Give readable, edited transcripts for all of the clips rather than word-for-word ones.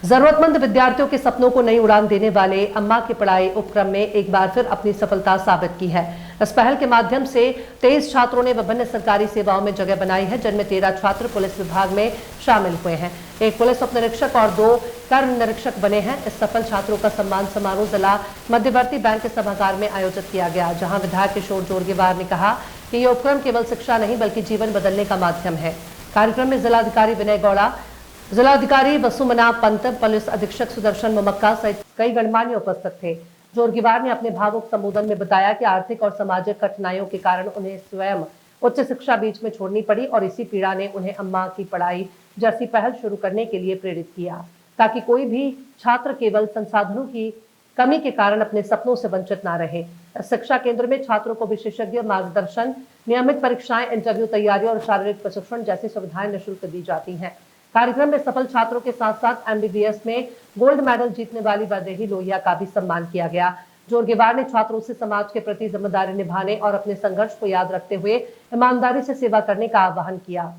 जरूरतमंद विद्यार्थियों के सपनों को नई उड़ान देने वाले अम्मा की पढ़ाई उपक्रम में एक बार फिर अपनी सफलता साबित की है। इस पहल के माध्यम से 23 छात्रों ने विभिन्न सरकारी सेवाओं में जगह बनाई है, जिनमें 13 छात्र पुलिस विभाग में शामिल हुए हैं। एक पुलिस उप निरीक्षक और 2 कर निरीक्षक बने हैं। इस सफल छात्रों का सम्मान समारोह जिला मध्यवर्ती बैंक के सभागार में आयोजित किया गया, जहां विधायक किशोर जोरगेवार ने कहा कि ये उपक्रम केवल शिक्षा नहीं बल्कि जीवन बदलने का माध्यम है। कार्यक्रम में जिलाधिकारी विनय गौड़ा, जिलाधिकारी वसुमना पंत, पुलिस अधीक्षक सुदर्शन मुमक्का सहित कई गणमान्य उपस्थित थे। जोरगेवार ने अपने भावुक संबोधन में बताया कि आर्थिक और सामाजिक कठिनाइयों के कारण उन्हें स्वयं उच्च शिक्षा बीच में छोड़नी पड़ी और इसी पीड़ा ने उन्हें अम्मा की पढ़ाई जैसी पहल शुरू करने के लिए प्रेरित किया, ताकि कोई भी छात्र केवल संसाधनों की कमी के कारण अपने सपनों से वंचित न रहे। शिक्षा केंद्र में छात्रों को विशेषज्ञ मार्गदर्शन, नियमित परीक्षाएं, इंटरव्यू तैयारी और शारीरिक प्रशिक्षण जैसी सुविधाएं निःशुल्क दी जाती हैं। कार्यक्रम में सफल छात्रों के साथ साथ एमबीबीएस में गोल्ड मेडल जीतने वाली वैदेही लोहिया का भी सम्मान किया गया। जोरगेवार ने छात्रों से समाज के प्रति जिम्मेदारी निभाने और अपने संघर्ष को याद रखते हुए ईमानदारी से सेवा करने का आह्वान किया।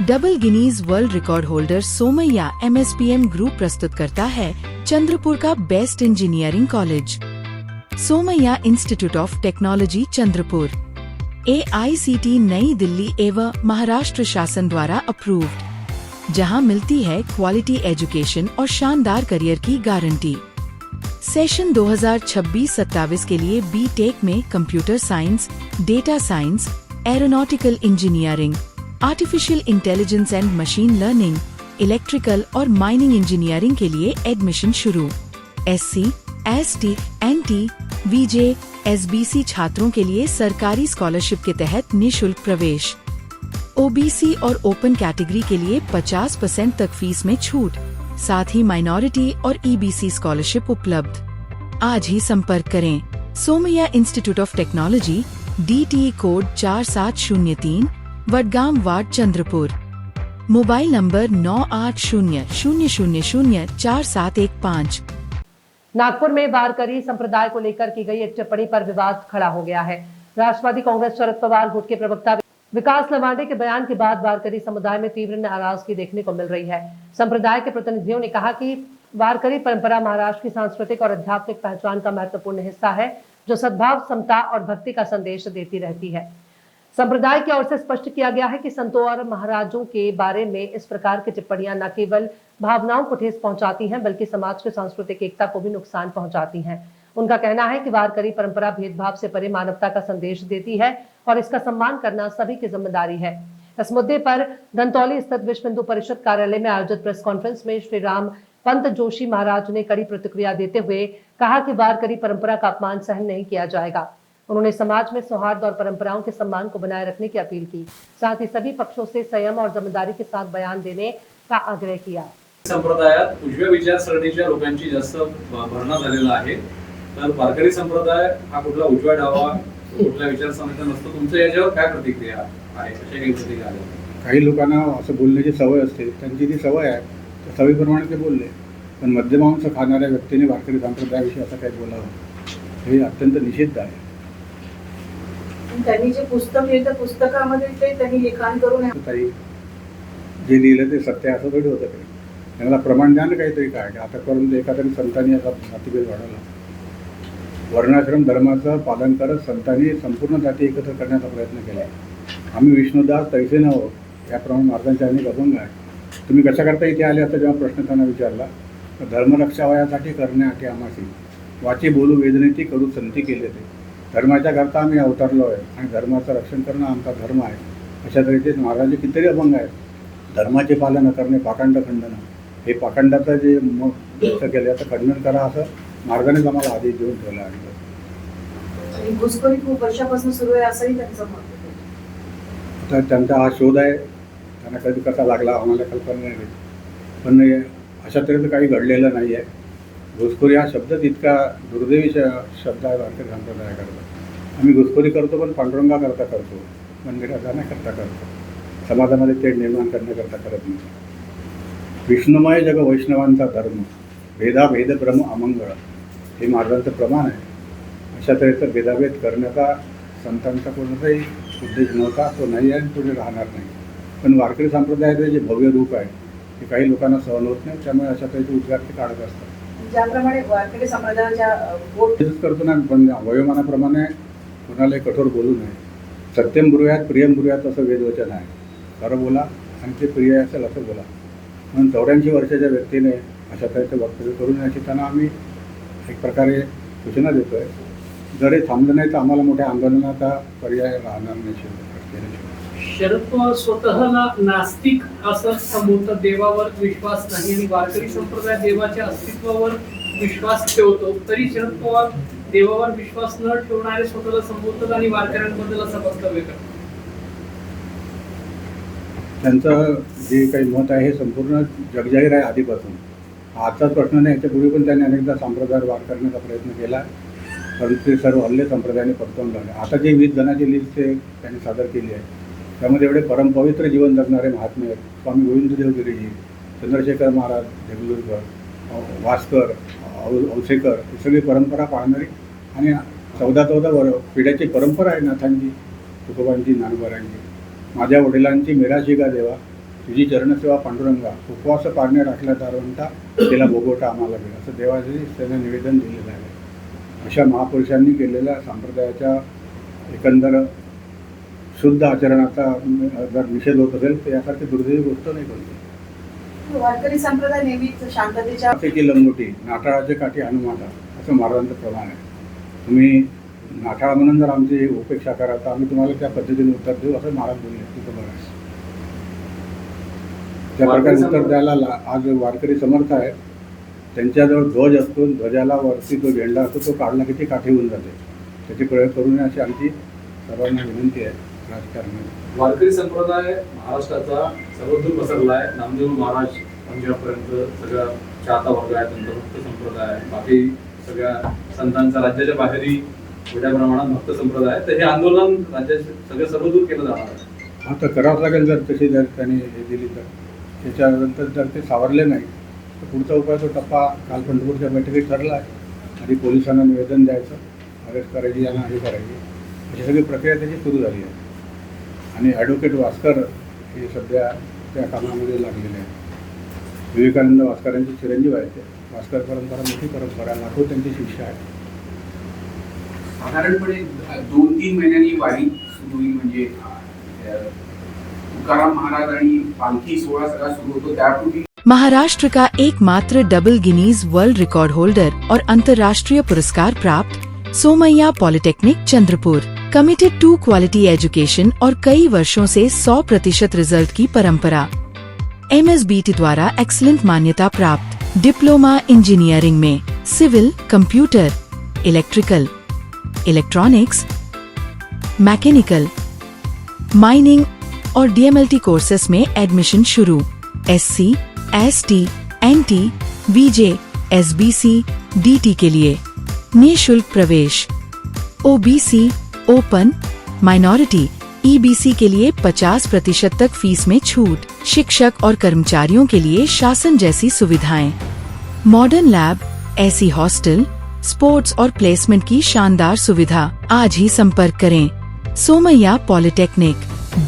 Double Guinness world record holder Somaiya MSPM group प्रस्तुत करता है चंद्रपुर का best engineering college, Somaiya institute of technology Chandrapur, AICTE नई दिल्ली एवं महाराष्ट्र शासन द्वारा अप्रूव्ड, जहां मिलती है क्वालिटी एजुकेशन और शानदार करियर की गारंटी। सेशन 2026-27 के लिए बीटेक में computer science, data science, aeronautical engineering, artificial intelligence end machine learning, electrical और माइनिंग इंजीनियरिंग के लिए एडमिशन शुरू। SC, ST, NT, VJ, SBC छात्रों के लिए सरकारी स्कॉलरशिप के तहत निःशुल्क प्रवेश। OBC और ओपन कैटेगरी के लिए 50% तक फीस में छूट, साथ ही माइनॉरिटी और EBC स्कॉलरशिप उपलब्ध। आज ही संपर्क करें Somaiya institute of technology, DTE code 4703, Vadgam ward Chandrapur. Mobile number 9800004715। Nagpur में वारकरी संप्रदाय को लेकर की गई एक टिप्पणी पर विवाद खड़ा हो गया है। राष्ट्रवादी कांग्रेस शरद पवार गुट के प्रवक्ता विकास लवांडे के बयान के बाद वारकरी समुदाय में तीव्र नाराजगी देखने को मिल रही है। संप्रदाय के प्रतिनिधियों ने कहा कि वारकरी परंपरा महाराष्ट्र की सांस्कृतिक और आध्यात्मिक पहचान का महत्वपूर्ण हिस्सा है, जो सद्भाव, समता और भक्ति का संदेश देती रहती है। संप्रदाय की ओर से स्पष्ट किया गया है कि संतों और महाराजों के बारे में इस प्रकार की टिप्पणियां न केवल भावनाओं को ठेस पहुंचाती हैं, बल्कि समाज की सांस्कृतिक एकता को भी नुकसान पहुंचाती हैं। उनका कहना है कि वारकरी परंपरा भेदभाव से परे मानवता का संदेश देती है और इसका सम्मान करना सभी की जिम्मेदारी है। इस मुद्दे पर धंतौली स्थित विश्व हिंदू परिषद कार्यालय में आयोजित प्रेस कॉन्फ्रेंस में श्री राम पंत जोशी महाराज ने कड़ी प्रतिक्रिया देते हुए कहा कि वारकरी परंपरा का अपमान सहन नहीं किया जाएगा। उन्होंने समाज में सौहार्द और परंपराओं के सम्मान को बनाए रखने की अपील की। साथ ही सभी पक्षों से संयम और जिम्मेदारी के साथ बयान देने का आग्रह किया। संप्रदायात उजव्या विचारसरणीच्या लोकांची जास्त भरणा झालेला आहे, तर वारकरी संप्रदाय हा कुठला उजव्या डावा कुठल्या विचारसरणीचा नसतो. तुमचं याच्यावर काय प्रतिक्रिया आहे? कशा काही प्रतिक्रिया आल्या? काही लोकांना असं बोलण्याची सवय असते, त्यांची ती सवय आहे, त्या सवयीप्रमाणे ते बोलले. पण मध्यमांस खाणाऱ्या व्यक्तीने वारकरी संप्रदायाविषयी असं काही बोलावं हे अत्यंत निषिद्ध आहे. त्यांनी जे पुस्तक लिहिलं पुस्तकामध्ये ते त्यांनी लिखाण करून जे लिहिलं ते सत्य असं थोडी होतं. काही त्यांना प्रमाण द्या ना काहीतरी. काय आता करून एखाद्या संतांनी असा जातीभेद वाढवला. वर्णाश्रम धर्माचं पालन करत संतांनी संपूर्ण जाती एकत्र करण्याचा प्रयत्न केला. आम्ही विष्णुदास तैसे न हो याप्रमाणे महाराजांचे अनेक अभंग आहे. तुम्ही कशा करता इथे आले असं जेव्हा प्रश्न त्यांना विचारला तर धर्मरक्षावयासाठी करण्यासाठी आम्हाशी वाची बोलू वेदनेती करू संती केले ते. धर्माच्या करता आम्ही अवतरलो आहे आणि धर्माचं रक्षण करणं आमचा धर्म आहे. अशा तऱ्हेचे महाराजांचे कितीतरी अभंग आहेत. धर्माचे पालन करणे पाखंड खंडन, हे पाखंडाचं जे मग व्यक्त केलं याचं खंडन करा असं मार्गानेच आम्हाला आदेश देऊन ठेवला आहे. घुसखोरी खूप वर्षापासून सुरू आहे असंही त्यांचं मत आहे. आता त्यांचा हा शोध आहे, त्यांना कधी कसा लागला आम्हाला कल्पना नाही. पण अशा तऱ्हेचं काही घडलेलं नाही आहे. घुसखोरी हा शब्दच इतका दुर्दैवी शब्द आहे वारकरी संप्रदायाकरता. आम्ही घुसखोरी करतो पण पांडुरंगा करता करतो, मंदिरात जाण्याकरता करतो, समाजामध्ये तेढ निर्माण करण्याकरता करत नाही. विष्णुमय जग वैष्णवांचा धर्म, भेदाभेद भ्रम अमंगळ हे महाराजांचं प्रमाण आहे. अशा तऱ्हेचा भेदाभेद करण्याचा संतांचा कोणताही उद्देश नव्हता, तो नाही आणि पुढे राहणार नाही. पण वारकरी संप्रदायाचे जे भव्य रूप आहे ते काही लोकांना सहन होत नाही, त्यामुळे अशा तऱ्हेचे उद्गार ते काढत असतात. ज्याप्रमाणे वारकरी संप्रदायाच्या वोट करतो ना, पण वयोमानाप्रमाणे कोणालाही कठोर बोलू नये. सत्यम ब्रुयात प्रियम ब्रुयात असं वेदवचन आहे. खरं बोला आणि ते प्रिय असेल असं बोला. म्हणून 84 वर्षाच्या व्यक्तीने अशा तऱ्हेचं वक्तव्य करू नये अशी त्यांना आम्ही एक प्रकारे सूचना देतो आहे. जर हे थांबलं नाही तर आम्हाला मोठ्या आंदोलनाचा पर्याय राहणार नाही. शरद पवार स्वतःला नास्तिक असं संबोधतात, देवावर विश्वास नाही आणि वारकरी संप्रदाय देवाच्या अस्तित्वावर विश्वास ठेवतो. तरी शरद पवार देवावर विश्वास न ठेवणारे स्वतःला संबोधतात आणि वारकऱ्यांबद्दल असं वक्तव्य करतात. त्यांचं जे काही मत आहे हे संपूर्ण जगजाहीर आहे आधीपासून. आजचाच प्रश्न नाही, याच्यापूर्वी पण त्यांनी अनेकदा संप्रदाय वार करण्याचा प्रयत्न केला, परंतु ते सर्व हल्ले संप्रदायाने परतवून लावले. आता जे 20 जणांची लिस्ट ते त्यांनी सादर केली आहे त्यामध्ये एवढे परमपवित्र जीवन जगणारे महात्मे आहेत. स्वामी गोविंददेवगिरीजी, चंद्रशेखर महाराज देगलूरकर, वास्कर, औसेकर ही सगळी परंपरा पाळणारी आणि 14 पिढ्याची परंपरा आहे नाथांची, तुकोबांची, ज्ञानोबारांची. माझ्या वडिलांची मेराशी गा देवा, तुझी चरणसेवा पांडुरंगा, उपवास पाळणे राखल्या दारवंता, तिला भोगवटा आम्हाला गेला, असं देवाचे त्यांना निवेदन दिलेलं आहे. अशा महापुरुषांनी केलेल्या संप्रदायाच्या एकंदर शुद्ध आचरणाचा जर निषेध होत असेल तर यासारखी दुर्दैवी गोष्ट नाही कोणती. वारकरी संप्रदाय नेहमीच शांततेच्या की लंगोटी नाठाळाचे काठी हनुमाता असं महाराजांचं प्रमाण आहे. तुम्ही नाठाळा म्हणून जर आमची उपेक्षा करा तर आम्ही तुम्हाला त्या पद्धतीने उत्तर देऊ असं महाराज बोलले. तिथं बघा त्या प्रकारे उत्तर द्यायला आज वारकरी समर्थ आहे. त्यांच्याजवळ ध्वज असतो, ध्वजाला वरती जो झेंडा असतो तो काढला की ती काठी होऊन जाते. त्याचे प्रयोग करू नये अशी आमची सर्वांना विनंती आहे. राजकारणात वारकरी संप्रदाय महाराष्ट्राचा सर्वदूर पसरला आहे. नामदेव महाराज पंजाबपर्यंत सगळा चाहता वर्ग आहे, नंतर भक्त संप्रदाय आहे, बाकी सगळ्या संतांचा राज्याच्या बाहेरही मोठ्या प्रमाणात भक्त संप्रदाय आहे. तर हे आंदोलन राज्याचे सगळं सर्वदूर केलं जाणार आहे. आता करावं लागेल. जर तशी जर त्यांनी हे दिली तर त्याच्यानंतर जर ते सावरले नाही तर पुढचा उपाय तो टप्पा काल पंढरपूरच्या बैठकीत ठरला आहे. आधी पोलिसांना निवेदन द्यायचं, अरेस्ट करायची, यांना हे करायची, अशी सगळी प्रक्रिया त्याची सुरू झाली आहे. आणि ॲडव्होकेट वास्कर हे सध्या त्या कामामध्ये लागलेले आहेत. विवेकानंद वास्करांचे चिरंजीव आहेत ते. वास्कर परंपरा मोठी परंपरा, लाखो त्यांचे शिष्य आहेत. साधारणपणे 2-3 महिन्यांनी वारी सुरू होईल. म्हणजे तुकाराम महाराज आणि पालखी सोहळा सगळा सुरू होतो त्यापूर्वी महाराष्ट्र का एकमात्र double Guinness world record holder और अंतर्राष्ट्रीय पुरस्कार प्राप्त Somaiya polytechnic Chandrapur committed to quality education और कई वर्षों से 100% रिजल्ट की परंपरा। MSBT द्वारा एक्सीलेंट मान्यता प्राप्त डिप्लोमा इंजीनियरिंग में civil, computer, electrical, electronics, mechanical, mining और DMLT कोर्सेस में एडमिशन शुरू। SC, ST, NT, VJ, SBC, DT के लिए निःशुल्क प्रवेश। OBC, ओपन, माइनॉरिटी, EBC के लिए 50% तक फीस में छूट। शिक्षक और कर्मचारियों के लिए शासन जैसी सुविधाएं, मॉडर्न लैब, ऐसी हॉस्टल, स्पोर्ट्स और प्लेसमेंट की शानदार सुविधा। आज ही संपर्क करें Somaiya polytechnic,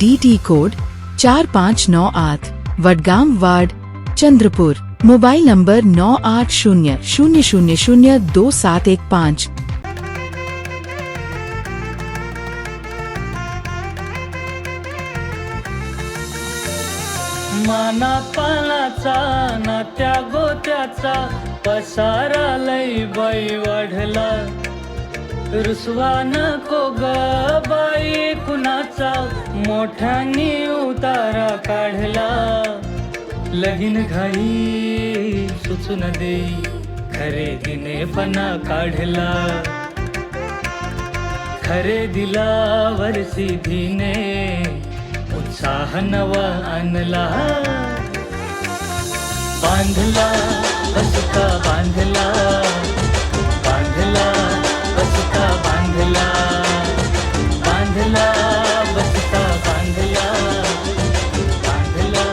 DT code 4598, Vadgam ward, Chandrapur. Mobile number 9800002715। माना पानाचा ना त्या गोत्याचा पसारा लई बाई वाढला, रुसवा नको ग बाई कुणाचा मोठ्यानी उतारा काढला। लगीन घाई सुचून देई खरेदीने पणा काढला, खरेदीला वर्षीधीने उत्साह नवा आणला। बांधला बसका बांधला, बांधला बसका बांधला, बांधला बसका बांधला, बांधला बसका बांधला।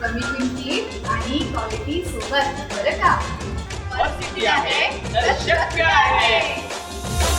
कमी किमतीत आणि क्वालिटी सोबत बरं का? आहे तर शक्य आहे.